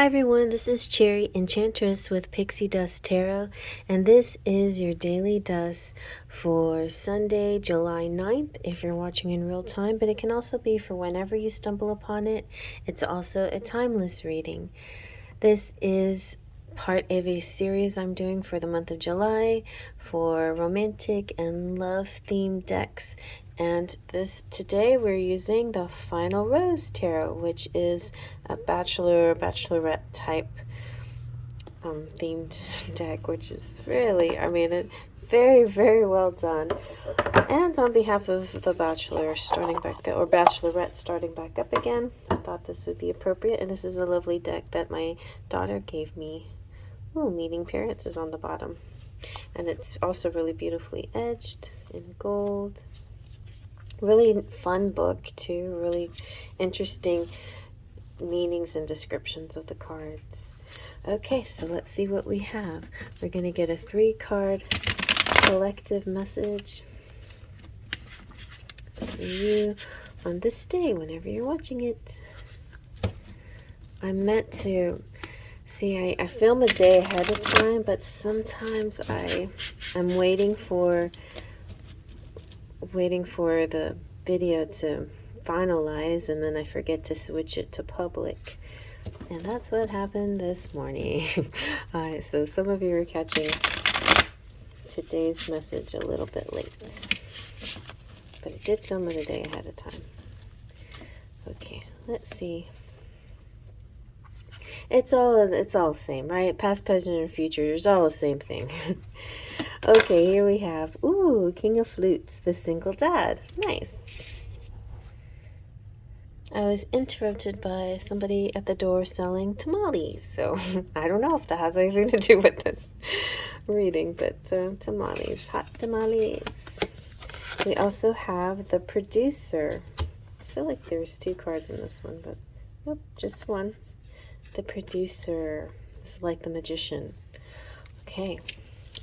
Hi everyone, this is Cherry Enchantress with Pixie Dust Tarot, and this is your daily dust for Sunday, July 9th, if you're watching in real time, but it can also be for whenever you stumble upon it. It's also a timeless reading. This is part of a series I'm doing for the month of July for romantic and love themed decks. And today we're using the Final Rose Tarot, which is a bachelorette type themed deck, which is really, very, very well done. And on behalf of the bachelor starting back up, or bachelorette starting back up again, I thought this would be appropriate. And this is a lovely deck that my daughter gave me. Ooh, Meeting Parents is on the bottom. And it's also really beautifully edged in gold. Really fun book too, really interesting meanings and descriptions of the cards. Okay, so let's see what we have. We're going to get a 3-card collective message for you on this day, whenever you're watching it. I'm meant to see, I film a day ahead of time, but sometimes I'm waiting for the video to finalize, and then I forget to switch it to public. And that's what happened this morning. Alright, so some of you are catching today's message a little bit late. But I did film it a day ahead of time. Okay, let's see. It's all the same, right? Past, present, and future. It's all the same thing. Okay, here we have, King of Flutes, the single dad. Nice. I was interrupted by somebody at the door selling tamales, so I don't know if that has anything to do with this reading, but tamales, hot tamales. We also have the producer. I feel like there's 2 cards in this one, but nope, just one. The producer. It's like the magician. Okay.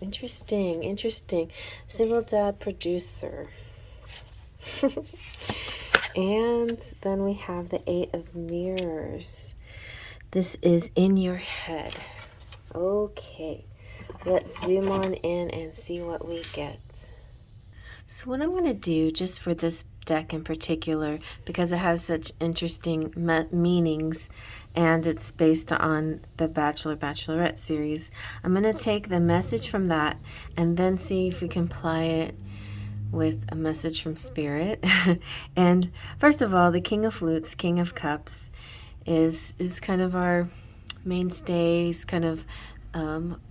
Interesting. Single dad producer. And then we have the 8 of Mirrors. This is in your head. Okay. Let's zoom on in and see what we get. So what I'm going to do, just for this deck in particular, because it has such interesting meanings and it's based on the Bachelorette series, I'm going to take the message from that and then see if we can apply it with a message from Spirit. And first of all, the King of Flutes, King of Cups, is kind of our mainstay. He's kind of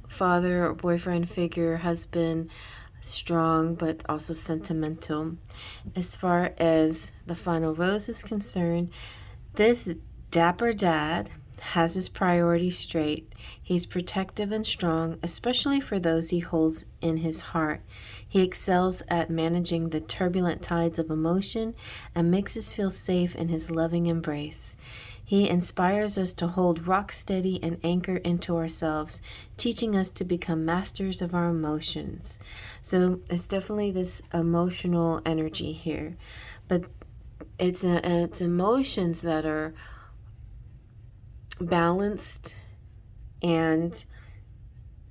father or boyfriend figure, husband, strong but also sentimental. As far as the Final Rose is concerned, this dapper dad has his priorities straight. He's protective and strong, especially for those he holds in his heart. He excels at managing the turbulent tides of emotion and makes us feel safe in his loving embrace. He inspires us to hold rock steady and anchor into ourselves, teaching us to become masters of our emotions. So it's definitely this emotional energy here, but it's emotions that are balanced and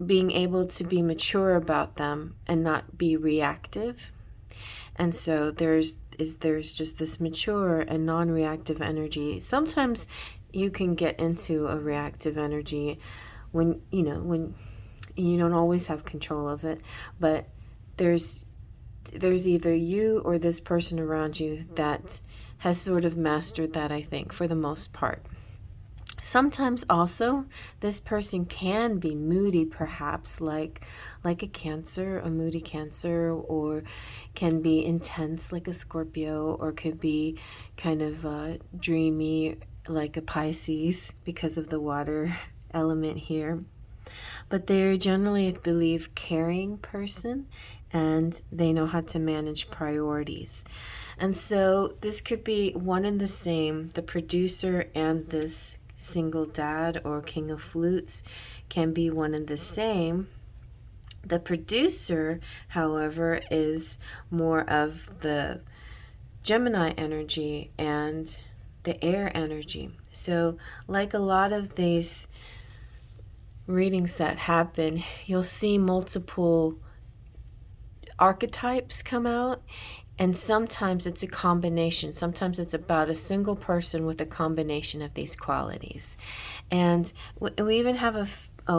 being able to be mature about them and not be reactive. And so there's just this mature and non-reactive energy. Sometimes you can get into a reactive energy when you don't always have control of it, but there's either you or this person around you that has sort of mastered that, I think, for the most part. Sometimes also this person can be moody, perhaps like a Cancer, a moody Cancer, or can be intense like a Scorpio, or could be kind of dreamy like a Pisces because of the water element here. But they're generally, I believe, caring person, and they know how to manage priorities. And so this could be one and the same. The producer and this single dad or King of Flutes can be one and the same. The producer, however, is more of the Gemini energy and the air energy. So like a lot of these readings that happen, you'll see multiple archetypes come out, and sometimes it's a combination. Sometimes it's about a single person with a combination of these qualities. And we even have a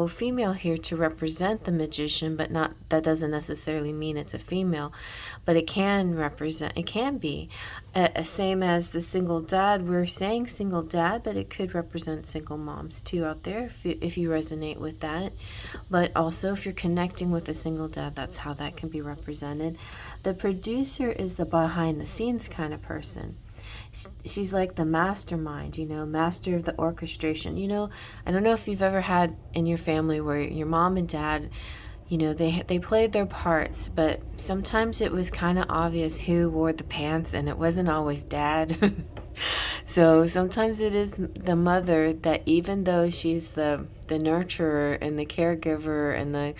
female here to represent the magician, but not, that doesn't necessarily mean it's a female, but it can represent, it can be same as the single dad. We're saying single dad, but it could represent single moms too out there, if you resonate with that. But also if you're connecting with a single dad, that's how that can be represented. The producer is the behind the scenes kind of person. She's like the mastermind, master of the orchestration. I don't know if you've ever had in your family where your mom and dad, they played their parts, but sometimes it was kind of obvious who wore the pants, and it wasn't always dad. So sometimes it is the mother that, even though she's the nurturer and the caregiver and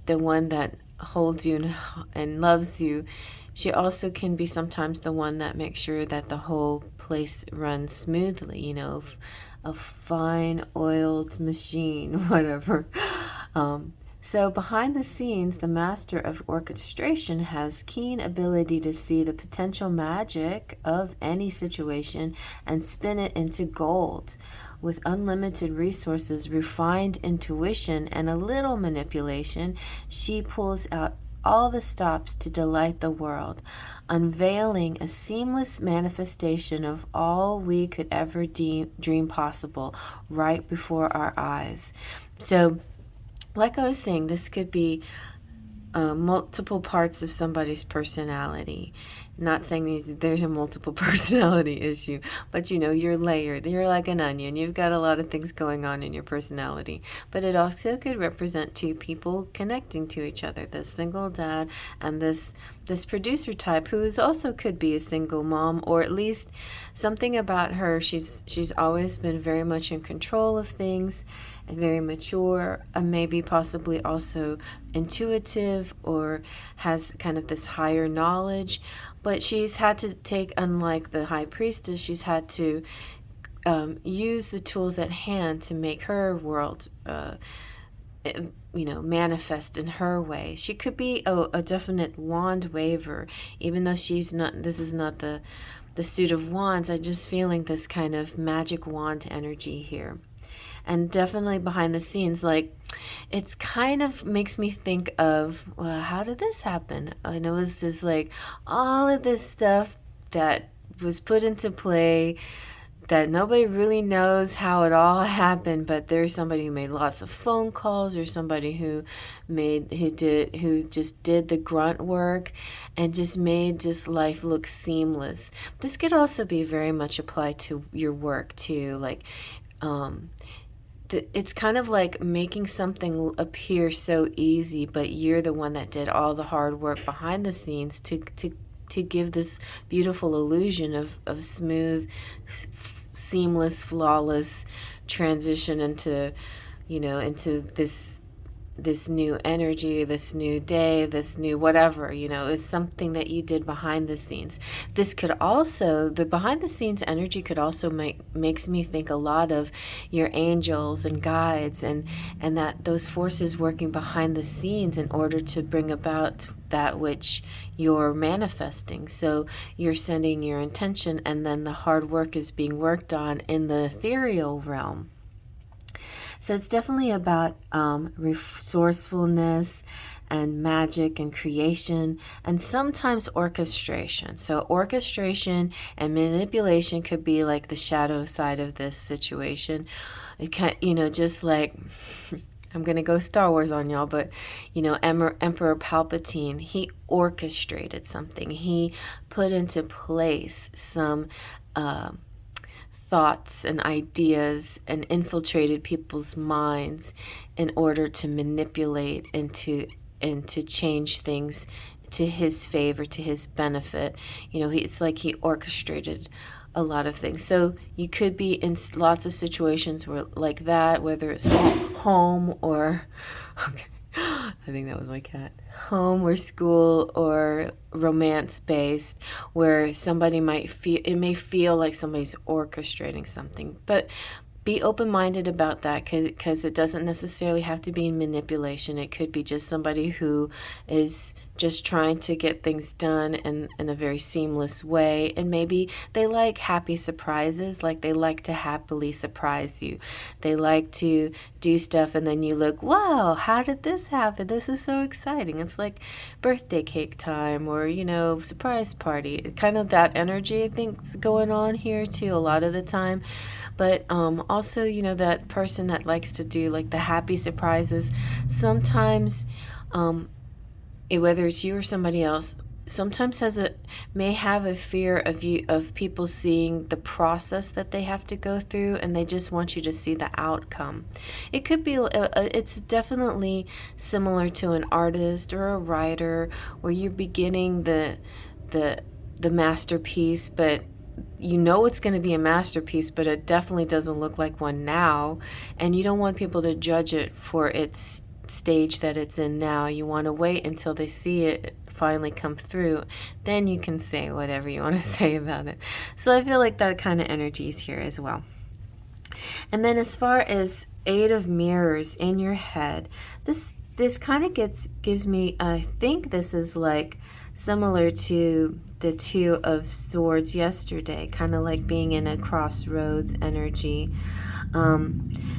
the one that holds you and loves you, she also can be sometimes the one that makes sure that the whole place runs smoothly, a fine oiled machine, whatever. So behind the scenes, the master of orchestration has keen ability to see the potential magic of any situation and spin it into gold. With unlimited resources, refined intuition, and a little manipulation, she pulls out all the stops to delight the world, unveiling a seamless manifestation of all we could ever dream possible right before our eyes. So, like I was saying, this could be multiple parts of somebody's personality. Not saying there's a multiple personality issue, but you're layered. You're like an onion. You've got a lot of things going on in your personality. But it also could represent two people connecting to each other, this single dad and this producer type, who is also could be a single mom, or at least something about her. She's always been very much in control of things and very mature, and maybe possibly also intuitive, or has kind of this higher knowledge. But she's had to take, unlike the high priestess, she's had to use the tools at hand to make her world manifest in her way. She could be a definite wand waver, even though she's not, this is not the suit of wands. I'm just feeling this kind of magic wand energy here. And definitely behind the scenes, like, it's kind of makes me think of, well, how did this happen? And it was just like all of this stuff that was put into play that nobody really knows how it all happened, but there's somebody who made lots of phone calls, or somebody who just did the grunt work and just made life look seamless. This could also be very much applied to your work too, like it's kind of like making something appear so easy, but you're the one that did all the hard work behind the scenes to give this beautiful illusion of smooth, seamless, flawless transition into this new energy, this new day, this new whatever, is something that you did behind the scenes. This could also, the behind the scenes energy could also makes me think a lot of your angels and guides, and that those forces working behind the scenes in order to bring about that which you're manifesting. So you're sending your intention, and then the hard work is being worked on in the ethereal realm. So it's definitely about resourcefulness and magic and creation, and sometimes orchestration. So orchestration and manipulation could be like the shadow side of this situation. It can, just like I'm going to go Star Wars on y'all, but Emperor Palpatine, he orchestrated something. He put into place some thoughts and ideas and infiltrated people's minds in order to manipulate and to change things to his favor, to his benefit. It's like he orchestrated a lot of things. So you could be in lots of situations where like that, whether it's home or I think that was my cat. Home or school or romance based, where somebody might feel, it may feel like somebody's orchestrating something, but be open-minded about that, because it doesn't necessarily have to be manipulation. It could be just somebody who is just trying to get things done in a very seamless way, and maybe they like happy surprises, like they like to happily surprise you. They like to do stuff and then you look, wow, how did this happen? This is so exciting. It's like birthday cake time, or surprise party. Kind of that energy I think is going on here too a lot of the time. But also, that person that likes to do like the happy surprises, sometimes, whether it's you or somebody else, sometimes may have a fear of people seeing the process that they have to go through, and they just want you to see the outcome. It could be, it's definitely similar to an artist or a writer, where you're beginning the masterpiece, but it's going to be a masterpiece, but it definitely doesn't look like one now. And you don't want people to judge it for its stage that it's in now. You want to wait until they see it finally come through. Then you can say whatever you want to say about it. So I feel like that kind of energy is here as well. And then as far as 8 of Mirrors in your head, this kind of gives me, I think this is like similar to the 2 of Swords yesterday, kind of like being in a crossroads energy.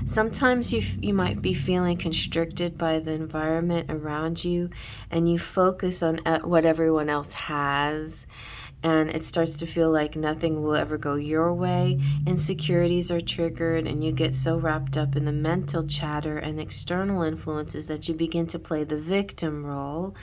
Sometimes you might be feeling constricted by the environment around you, and you focus on what everyone else has, and it starts to feel like nothing will ever go your way. Insecurities are triggered, and you get so wrapped up in the mental chatter and external influences that you begin to play the victim role.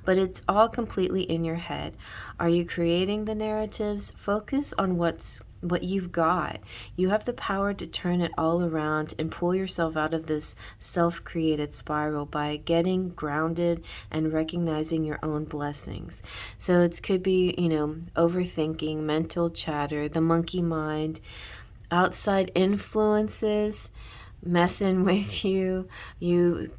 But it's all completely in your head. Are you creating the narratives? Focus on what you've got. You have the power to turn it all around and pull yourself out of this self-created spiral by getting grounded and recognizing your own blessings. So it could be, overthinking, mental chatter, the monkey mind, outside influences messing with you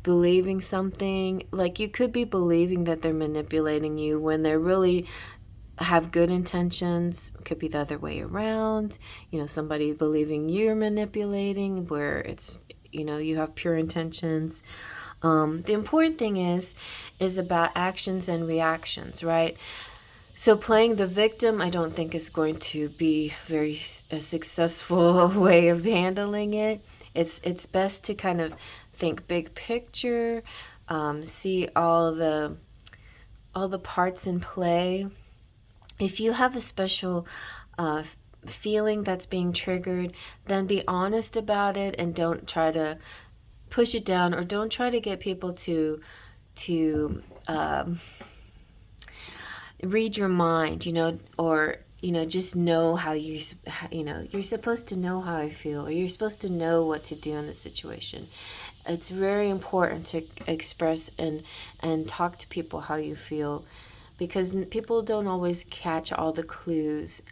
believing something. Like, you could be believing that they're manipulating you when they're really have good intentions. It could be the other way around. Somebody believing you're manipulating, where it's, you have pure intentions. The important thing is about actions and reactions, right? So playing the victim, I don't think is going to be a successful way of handling it. It's best to kind of think big picture, see all the parts in play. If you have a special feeling that's being triggered, then be honest about it, and don't try to push it down, or don't try to get people to read your mind, or just know how you're supposed to know how I feel, or you're supposed to know what to do in the situation. It's very important to express and talk to people how you feel, because people don't always catch all the clues.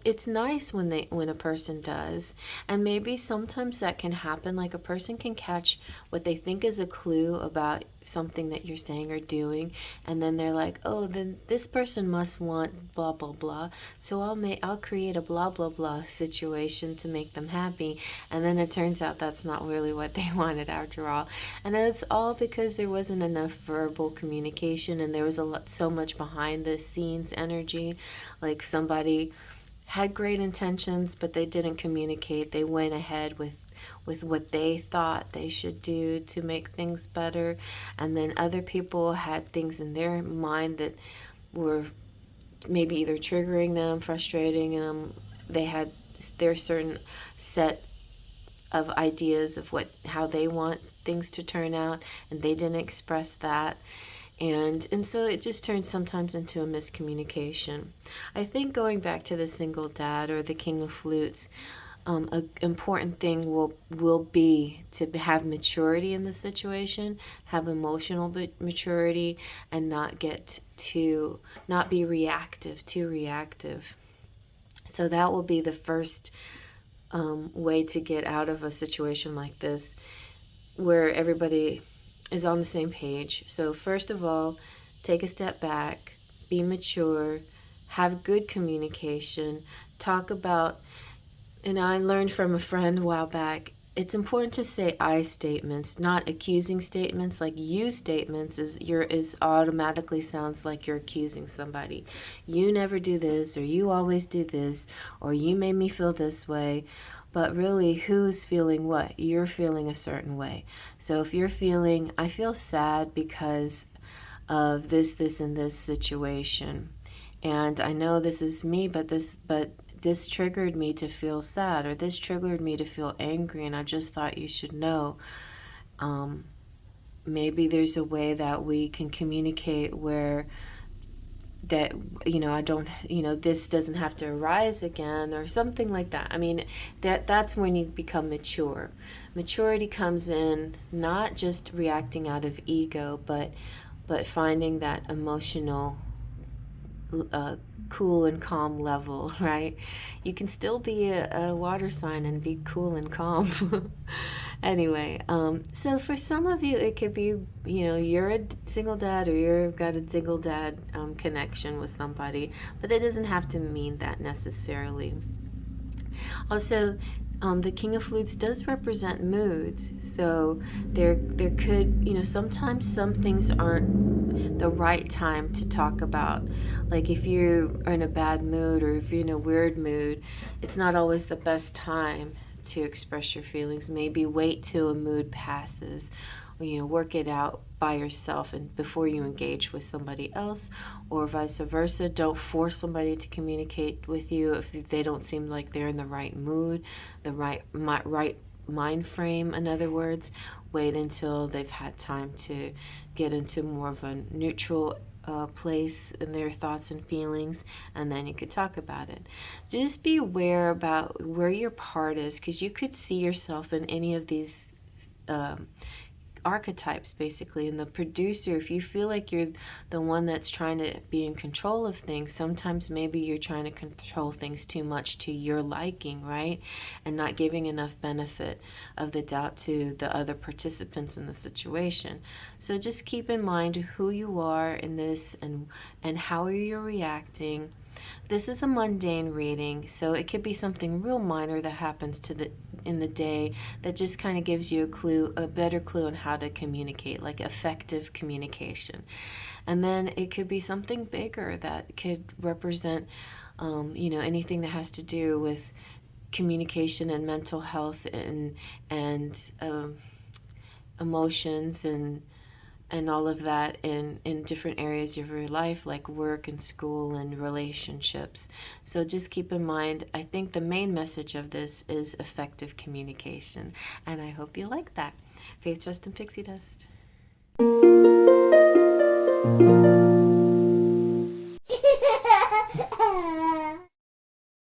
It's nice when a person does, and maybe sometimes that can happen. Like, a person can catch what they think is a clue about something that you're saying or doing, and then they're like, oh, then this person must want blah blah blah, so I'll create a blah blah blah situation to make them happy. And then it turns out that's not really what they wanted after all, and it's all because there wasn't enough verbal communication, and there was so much behind the scenes energy. Like, somebody had great intentions, but they didn't communicate. They went ahead with what they thought they should do to make things better, and then other people had things in their mind that were maybe either triggering them, frustrating them. They had their certain set of ideas of how they want things to turn out, and they didn't express that. And so it just turns sometimes into a miscommunication. I think, going back to the single dad or the King of Flutes, an important thing will be to have maturity in the situation, have emotional maturity, and not be too reactive. So that will be the first way to get out of a situation like this, where everybody is on the same page. So first of all, take a step back, be mature, have good communication, talk about, and I learned from a friend a while back, it's important to say I statements, not accusing statements. Like you statements is automatically sounds like you're accusing somebody. You never do this, or you always do this, or you made me feel this way. But really, who's feeling what? You're feeling a certain way. So if you're feeling, I feel sad because of this, and this situation. And I know this is me, but this triggered me to feel sad, or this triggered me to feel angry, and I just thought you should know. Maybe there's a way that we can communicate where that, I don't, this doesn't have to arise again, or something like that. I mean, that's when you become mature. Maturity comes in not just reacting out of ego, but finding that emotional cool and calm level, right? You can still be a water sign and be cool and calm. Anyway, so for some of you, it could be, you're a single dad, or you've got a single dad connection with somebody, but it doesn't have to mean that necessarily. Also, the King of Flutes does represent moods, so there could, sometimes some things aren't the right time to talk about. Like if you're in a bad mood, or if you're in a weird mood, it's not always the best time to express your feelings. Maybe wait till a mood passes, or, work it out by yourself and before you engage with somebody else, or vice versa. Don't force somebody to communicate with you if they don't seem like they're in the right mood, the right mind frame. In other words, wait until they've had time to get into more of a neutral place in their thoughts and feelings, and then you could talk about it. So just be aware about where your part is, because you could see yourself in any of these archetypes, basically. And the producer, if you feel like you're the one that's trying to be in control of things, sometimes maybe you're trying to control things too much to your liking, right? And not giving enough benefit of the doubt to the other participants in the situation. So just keep in mind who you are in this, and how you're reacting. This is a mundane reading, so it could be something real minor that happens in the day that just kind of gives you a better clue on how to communicate, like effective communication. And then it could be something bigger that could represent, anything that has to do with communication and mental health, and emotions, and all of that in different areas of your life, like work and school and relationships. So just keep in mind, I think the main message of this is effective communication, and I hope you like that. Faith, Trust, and Pixie Dust.